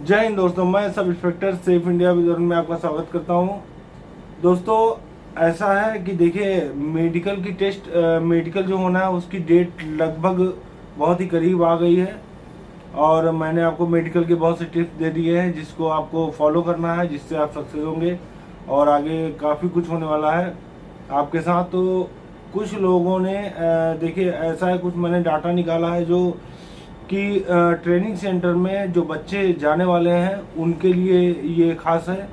जय हिंद दोस्तों, मैं sub inspector safe India Vidarbha में आपका स्वागत करता हूं। दोस्तों, ऐसा है कि देखिए मेडिकल की टेस्ट मेडिकल जो होना है उसकी डेट लगभग बहुत ही करीब आ गई है और मैंने आपको मेडिकल के बहुत से टिप्स दे दिए हैं जिसको आपको फॉलो करना है, जिससे आप सक्सेस होंगे और आगे काफ़ी कुछ होने वाला है आपके साथ। तो कुछ लोगों ने देखिए ऐसा है, कुछ मैंने डाटा निकाला है जो कि ट्रेनिंग सेंटर में जो बच्चे जाने वाले हैं उनके लिए ये खास है।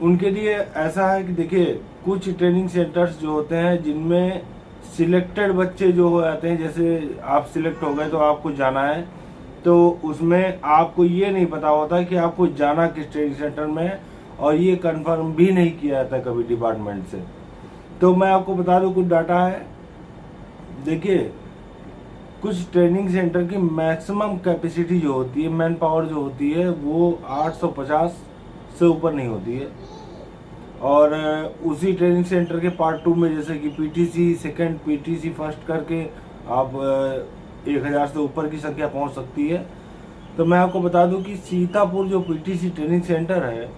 उनके लिए ऐसा है कि देखिए कुछ ट्रेनिंग सेंटर्स जो होते हैं जिनमें सिलेक्टेड बच्चे जो हो जाते हैं, जैसे आप सिलेक्ट हो गए तो आपको जाना है, तो उसमें आपको ये नहीं पता होता कि आपको जाना किस ट्रेनिंग सेंटर में है और ये कंफर्म भी नहीं किया जाता कभी डिपार्टमेंट से। तो मैं आपको बता दूं कुछ डाटा है। देखिए कुछ ट्रेनिंग सेंटर की मैक्सिमम कैपेसिटी जो होती है, मैन पावर जो होती है, वो 850 से ऊपर नहीं होती है। और उसी ट्रेनिंग सेंटर के पार्ट 2 में जैसे कि पीटीसी सेकंड, पीटीसी फर्स्ट करके आप 1000 से ऊपर की संख्या पहुंच सकती है। तो मैं आपको बता दूं कि सीतापुर जो पीटीसी ट्रेनिंग सेंटर है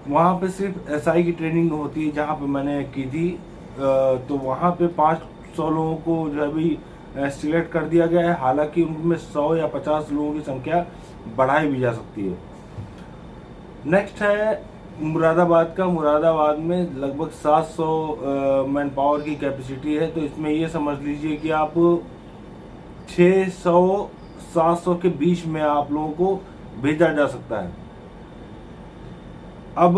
वहाँ पे सिर्फ एसआई की ट्रेनिंग होती है, जहाँ पे मैंने की थी। तो वहाँ पे 500 लोगों को जो अभी सिलेक्ट कर दिया गया है। हालांकि उनमें 100 या 50 लोगों की संख्या बढ़ाई भी जा सकती है। नेक्स्ट है मुरादाबाद का। मुरादाबाद में लगभग 700 मैन पावर की कैपेसिटी है। तो इसमें ये समझ लीजिए कि आप 600-700 के बीच में आप लोगों को भेजा जा सकता है। अब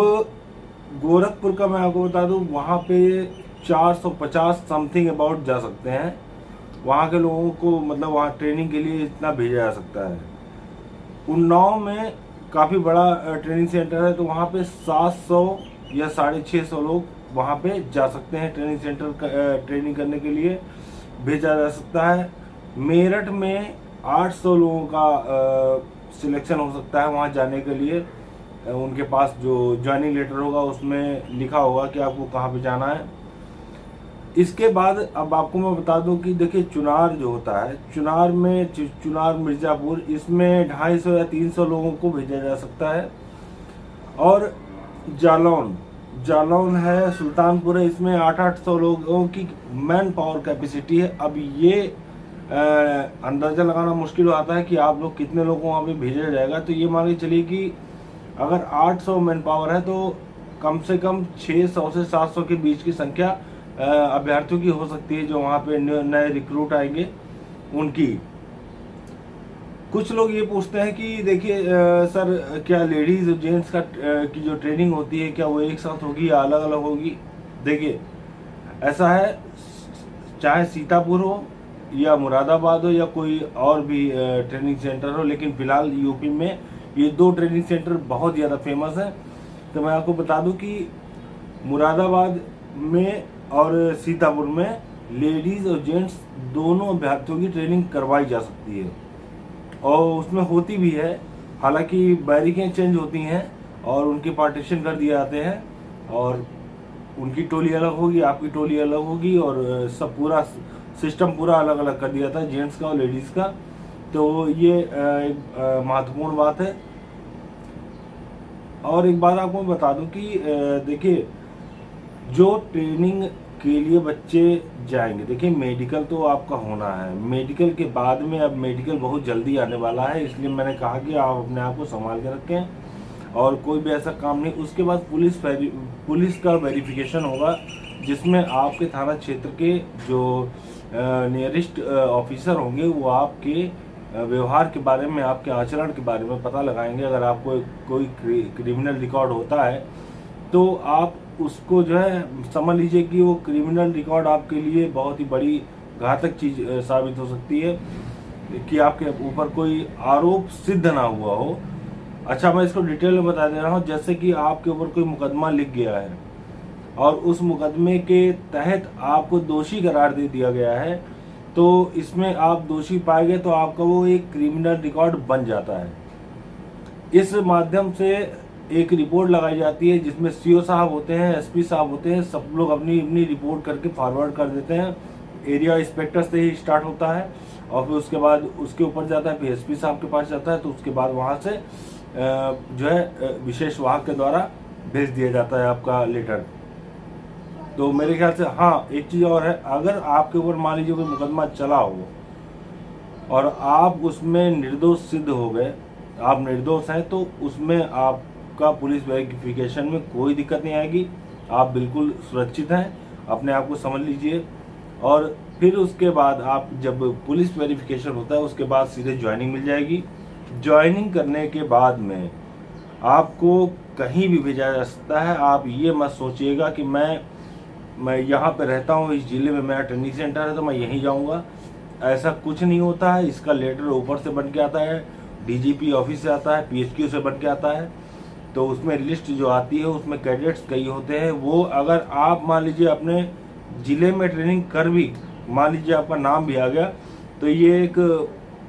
गोरखपुर का मैं आपको बता दूं, वहाँ पे 450 समथिंग अबाउट जा सकते हैं। वहाँ के लोगों को मतलब वहाँ ट्रेनिंग के लिए इतना भेजा जा सकता है। उन्नाव में काफ़ी बड़ा ट्रेनिंग सेंटर है, तो वहाँ पे 700 या 650 लोग वहाँ पे जा सकते हैं। ट्रेनिंग सेंटर ट्रेनिंग करने के लिए भेजा जा सकता है। मेरठ में 800 लोगों का सिलेक्शन हो सकता है वहाँ जाने के लिए। उनके पास जो ज्वाइनिंग लेटर होगा उसमें लिखा होगा कि आपको कहाँ पे जाना है। इसके बाद अब आपको मैं बता दूं कि देखिए चुनार जो होता है, चुनार में चुनार मिर्ज़ापुर, इसमें 250 या 300 लोगों को भेजा जा सकता है। और जालौन जालौन है, सुल्तानपुर है, इसमें 800 लोगों की मैन पावर कैपेसिटी है। अब ये अंदाज़ा लगाना मुश्किल आता है कि आप लोग कितने लोगों को वहाँ पे भेजा जाएगा। तो ये मान के चलिए कि अगर 800 मैन पावर है तो कम से कम 600 से 700 के बीच की संख्या अभ्यर्थियों की हो सकती है जो वहाँ पे नए रिक्रूट आएंगे उनकी। कुछ लोग ये पूछते हैं कि देखिए सर, क्या लेडीज और जेंट्स का की जो ट्रेनिंग होती है क्या वो एक साथ होगी या अलग अलग होगी। देखिए ऐसा है, चाहे सीतापुर हो या मुरादाबाद हो या कोई और भी ट्रेनिंग सेंटर हो, लेकिन फिलहाल यूपी में ये 2 ट्रेनिंग सेंटर बहुत ज़्यादा फेमस है। तो मैं आपको बता दूं कि मुरादाबाद में और सीतापुर में लेडीज़ और जेंट्स दोनों अभ्यर्थियों की ट्रेनिंग करवाई जा सकती है और उसमें होती भी है। हालांकि बैरिकें चेंज होती हैं और उनके पार्टीशन कर दिए जाते हैं और उनकी टोली अलग होगी, आपकी टोली अलग होगी और सब पूरा सिस्टम पूरा अलग अलग कर दिया जाता है, जेंट्स का और लेडीज़ का। तो ये एक महत्वपूर्ण बात है। और एक बात आपको बता दूं कि देखिए जो ट्रेनिंग के लिए बच्चे जाएंगे, देखिए मेडिकल तो आपका होना है, मेडिकल के बाद में अब मेडिकल बहुत जल्दी आने वाला है, इसलिए मैंने कहा कि आप अपने आप को संभाल के रखें और कोई भी ऐसा काम नहीं। उसके बाद पुलिस का वेरिफिकेशन होगा जिसमें आपके थाना क्षेत्र के जो नियरेस्ट ऑफिसर होंगे वो आपके व्यवहार के बारे में, आपके आचरण के बारे में पता लगाएंगे। अगर आपको कोई क्रिमिनल रिकॉर्ड होता है तो आप उसको जो है समझ लीजिए कि वो क्रिमिनल रिकॉर्ड आपके लिए बहुत ही बड़ी घातक चीज़ साबित हो सकती है कि आपके ऊपर कोई आरोप सिद्ध ना हुआ हो। अच्छा, मैं इसको डिटेल में बता दे रहा हूँ। जैसे कि आपके ऊपर कोई मुकदमा लिख गया है और उस मुकदमे के तहत आपको दोषी करार दे दिया गया है, तो इसमें आप दोषी पाए गए तो आपका वो एक क्रिमिनल रिकॉर्ड बन जाता है। इस माध्यम से एक रिपोर्ट लगाई जाती है जिसमें सीओ साहब होते हैं, एसपी साहब होते हैं, सब लोग अपनी अपनी रिपोर्ट करके फॉरवर्ड कर देते हैं। एरिया इंस्पेक्टर से ही स्टार्ट होता है और फिर उसके बाद उसके ऊपर जाता है, फिर एसपी साहब के पास जाता है, तो उसके बाद वहाँ से जो है विशेष वाहक के द्वारा भेज दिया जाता है आपका लेटर। तो मेरे ख्याल से हाँ, एक चीज़ और है, अगर आपके ऊपर मान लीजिए कोई मुकदमा चला हो और आप उसमें निर्दोष सिद्ध हो गए, आप निर्दोष हैं, तो उसमें आपका पुलिस वेरिफिकेशन में कोई दिक्कत नहीं आएगी, आप बिल्कुल सुरक्षित हैं, अपने आप को समझ लीजिए। और फिर उसके बाद आप जब पुलिस वेरिफिकेशन होता है उसके बाद सीधे ज्वाइनिंग मिल जाएगी। ज्वाइनिंग करने के बाद में आपको कहीं भी भेजा जा सकता है। आप ये मत सोचिएगा कि मैं यहाँ पे रहता हूँ, इस जिले में मेरा ट्रेनिंग सेंटर है तो मैं यहीं जाऊँगा, ऐसा कुछ नहीं होता है। इसका लेटर ऊपर से बन के आता है, डीजीपी ऑफिस से आता है, पीएचक्यू से बन के आता है। तो उसमें लिस्ट जो आती है उसमें कैडेट्स कई होते हैं, वो अगर आप मान लीजिए अपने ज़िले में ट्रेनिंग कर भी मान लीजिए आपका नाम भी आ गया, तो ये एक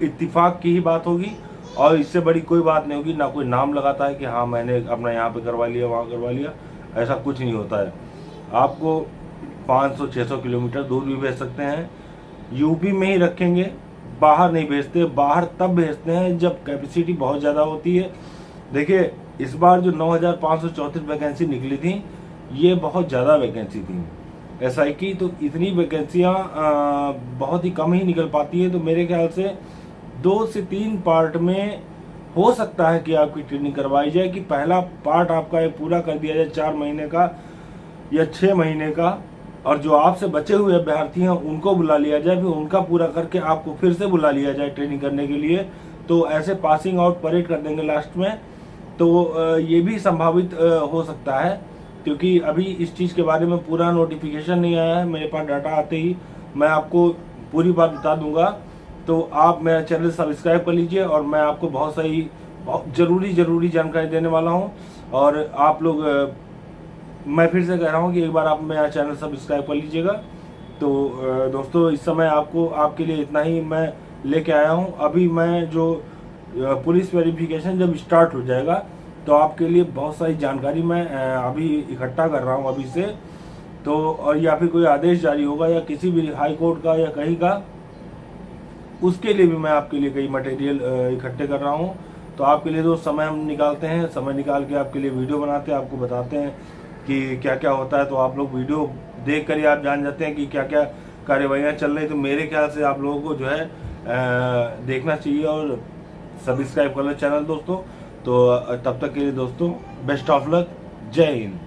इत्तेफाक की ही बात होगी और इससे बड़ी कोई बात नहीं होगी। ना कोई नाम लगाता है कि हाँ मैंने अपना यहाँ पे करवा लिया, वहाँ करवा लिया, ऐसा कुछ नहीं होता है। आपको 500-600 किलोमीटर दूर भी भेज सकते हैं, यूपी में ही रखेंगे, बाहर नहीं भेजते। बाहर तब भेजते हैं जब कैपेसिटी बहुत ज़्यादा होती है। देखिए इस बार जो 9534 वैकेंसी निकली थी, ये बहुत ज़्यादा वैकेंसी थी एसआई की, तो इतनी वैकेंसियाँ बहुत ही कम ही निकल पाती है। तो मेरे ख्याल से 2 से 3 पार्ट में हो सकता है कि आपकी ट्रेनिंग करवाई जाए, कि पहला पार्ट आपका ये पूरा कर दिया जाए 4 महीने का या 6 महीने का, और जो आपसे बचे हुए अभ्यर्थी हैं उनको बुला लिया जाए, फिर उनका पूरा करके आपको फिर से बुला लिया जाए ट्रेनिंग करने के लिए। तो ऐसे पासिंग आउट परेड कर देंगे लास्ट में, तो ये भी संभावित हो सकता है, क्योंकि अभी इस चीज़ के बारे में पूरा नोटिफिकेशन नहीं आया है। मेरे पास डाटा आते ही मैं आपको पूरी बात बता दूंगा। तो आप मेरा चैनल सब्सक्राइब कर लीजिए और मैं आपको बहुत ज़रूरी जानकारी देने वाला हूँ। और आप लोग, मैं फिर से कह रहा हूँ कि एक बार आप मेरा चैनल सब्सक्राइब कर लीजिएगा। तो दोस्तों इस समय आपके लिए इतना ही मैं लेके आया हूँ। अभी मैं जो पुलिस वेरिफिकेशन जब स्टार्ट हो जाएगा तो आपके लिए बहुत सारी जानकारी मैं अभी इकट्ठा कर रहा हूँ अभी से। तो और या फिर कोई आदेश जारी होगा या किसी भी हाई कोर्ट का या कहीं का, उसके लिए भी मैं आपके लिए कई मटेरियल इकट्ठे कर रहा हूँ। तो आपके लिए दोस्त समय हम निकालते हैं, समय निकाल के आपके लिए वीडियो बनाते हैं, आपको बताते हैं कि क्या क्या होता है। तो आप लोग वीडियो देख कर ही आप जान जाते हैं कि क्या क्या कार्यवाहियाँ चल रही है। तो मेरे ख्याल से आप लोगों को जो है देखना चाहिए और सब्सक्राइब कर लो चैनल दोस्तों। तो तब तक के लिए दोस्तों बेस्ट ऑफ लक, जय हिंद।